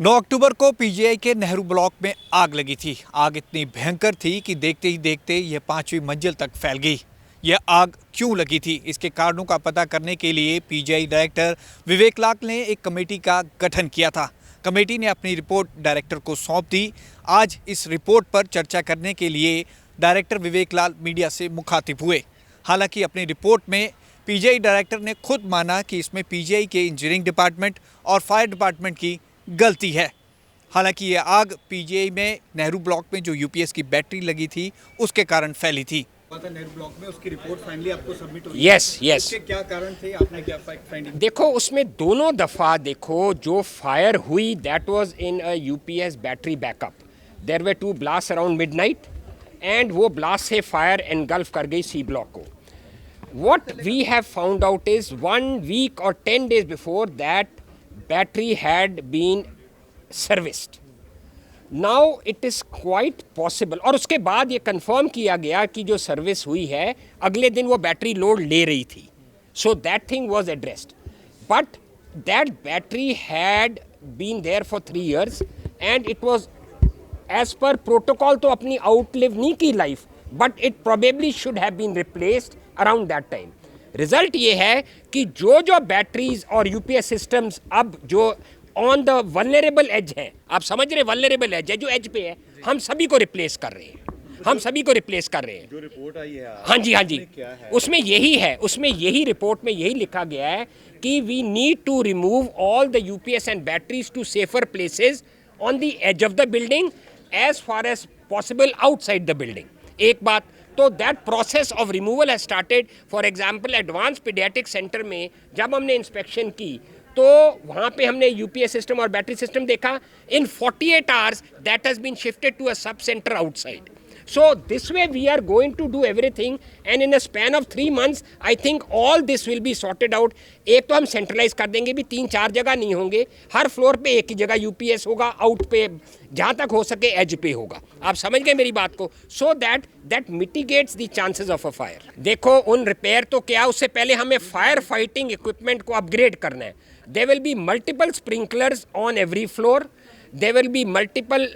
9 अक्टूबर को पीजीआई के नेहरू ब्लॉक में आग लगी थी। आग इतनी भयंकर थी कि देखते ही देखते यह 5वीं मंजिल तक फैल गई। यह आग क्यों लगी थी, इसके कारणों का पता करने के लिए पीजीआई डायरेक्टर विवेक लाल ने एक कमेटी का गठन किया था। कमेटी ने अपनी रिपोर्ट डायरेक्टर को सौंप दी। आज इस रिपोर्ट पर चर्चा करने के लिए डायरेक्टर विवेक लाल मीडिया से मुखातिब हुए। हालांकि अपनी रिपोर्ट में पीजीआई डायरेक्टर ने खुद माना कि इसमें पीजीआई के इंजीनियरिंग डिपार्टमेंट और फायर डिपार्टमेंट की गलती है। हालांकि ये आग पीजीआई में नेहरू ब्लॉक में जो यूपीएस की बैटरी लगी थी उसके कारण फैली थी। नेहरू ब्लॉक में उसकी रिपोर्ट फाइनली आपको सबमिट हो गई। यस। उसके क्या कारण थे, आपने क्या फाइंडिंग? देखो उसमें दोनों दफ़ा देखो जो फायर हुई that was in a UPS battery backup. There were 2 blast around midnight and वो ब्लास्ट से फायर एनगल्फ कर गई सी ब्लॉक को। What we have found out is 1 week और 10 days before that battery had been serviced. Now it is quite possible और उसके बाद ये कंफर्म किया गया कि जो सर्विस हुई है अगले दिन वो बैटरी लोड ले रही थी। So that thing was addressed. But that battery had been there for 3 years and it was as per protocol तो अपनी outlive नहीं की life, but it probably should have been replaced around that time. Result ये है कि जो batteries और UPS systems अब जो ऑन द वल्नरेबल एज है, आप समझ रहे वल्नरेबल एज है, जो एज पे है, हम सभी को रिप्लेस कर रहे हैं। जो रिपोर्ट आई है हाँ जी उसमें यही है, उसमें यही रिपोर्ट में यही लिखा गया है कि we need to remove all the UPS and batteries to safer places on the edge of the building as far as possible outside the building. एक बात तो that process of removal has started. For example advance paediatric centre में जब हमने inspection की तो वहाँ पे हमने यूपीएस सिस्टम और बैटरी सिस्टम देखा। In 48 hours that has been shifted to a sub centre outside. So this way we are going to do everything and in a span of 3 months I think all this will be sorted out. एक तो हम centralise कर देंगे भी 3-4 जगह नहीं होंगे, हर floor पे एक ही जगह यूपीएस होगा, आउट पे जहाँ तक हो सके एज पे होगा। आप समझ गए मेरी बात को? So that mitigates the chances of a fire. देखो उन रिपेयर तो क्या, उससे पहले हमें फायर फाइटिंग इक्विपमेंट को अपग्रेड करना है। There will be multiple sprinklers on every floor. There will be multiple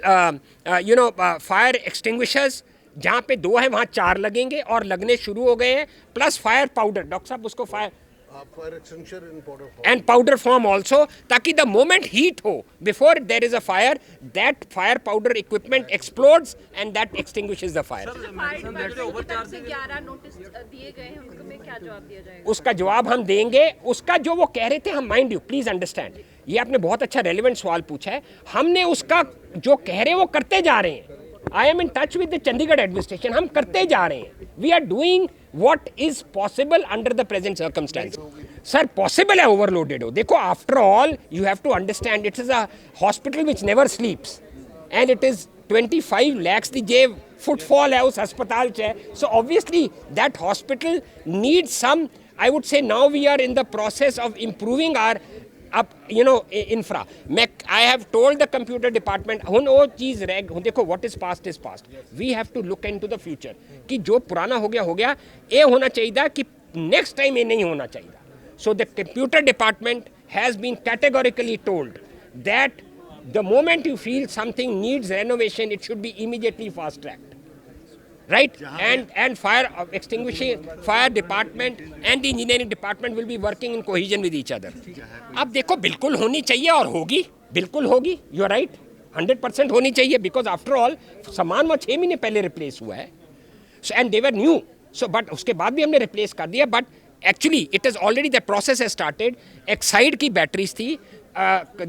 fire extinguishers. जहाँ पे 2 है वहाँ 4 लगेंगे और लगने शुरू हो गए हैं, प्लस फायर पाउडर। डॉक्टर साहब उसको fire and powder form also, ताकि द मोमेंट हीट हो before there is a fire that fire powder equipment explodes and that extinguishes the fire. उसका जवाब हम देंगे। उसका जो वो कह रहे थे, हम माइंड यू प्लीज अंडरस्टैंड, ये आपने बहुत अच्छा रेलेवेंट सवाल पूछा है। हमने उसका जो कह रहे हैं वो करते जा रहे हैं। I am in touch with the Chandigarh administration, हम करते जा रहे हैं। We are doing what is possible under the present circumstance. Sir possible है ओवरलोडेड हो। देखो after all you have to understand it is a hospital which never sleeps and it is 25 lakhs दी जे फुटफॉल है उस अस्पताल से। So obviously that hospital need some, I would say now we are in the process of improving our अब infra. मैं I have told the computer department हुन वो चीज़ रह देखो what is past is past, we have to look into the future कि जो पुराना हो गया ये होना चाहिए कि नेक्स्ट टाइम ये नहीं होना चाहिए। So the computer department has been categorically told that the moment you feel something needs renovation it should be immediately fast tracked, right? And fire extinguishing fire department and the engineering department will be working in cohesion with each other. अब देखो बिल्कुल होनी चाहिए और होगी, बिल्कुल होगी। You are right, 100% होनी चाहिए बिकॉज आफ्टर ऑल सामान वो 6 महीने पहले रिप्लेस हुआ है। So and there new, so but उसके बाद भी हमने रिप्लेस कर दिया। But actually it is already the process है स्टार्टेड। एक्साइड की बैटरीज थी,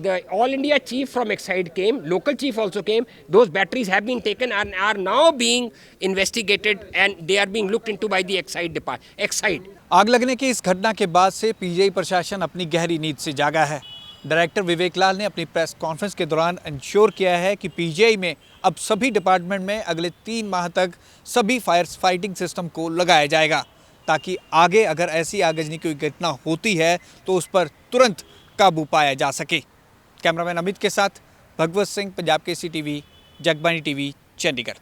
the all India chief from Exide came, local chief also came. Those batteries have been taken and are now being investigated and they are being looked into by the Exide department. Exide. आग लगने की इस घटना के बाद से PGI प्रशासन अपनी गहरी नींद से जागा है। डायरेक्टर विवेक लाल ने अपनी प्रेस कॉन्फ्रेंस के दौरान इंश्योर किया है कि पीजीआई में अब सभी डिपार्टमेंट में अगले 3 माह तक सभी फायर फाइटिंग सिस्टम को लगाया जाएगा, ताकि आगे अगर ऐसी आगजनी की घटना होती है तो उस पर तुरंत काबू पाया जा सके। कैमरामैन अमित के साथ भगवत सिंह, पंजाब केसरी टीवी, जगबानी टीवी, चंडीगढ़।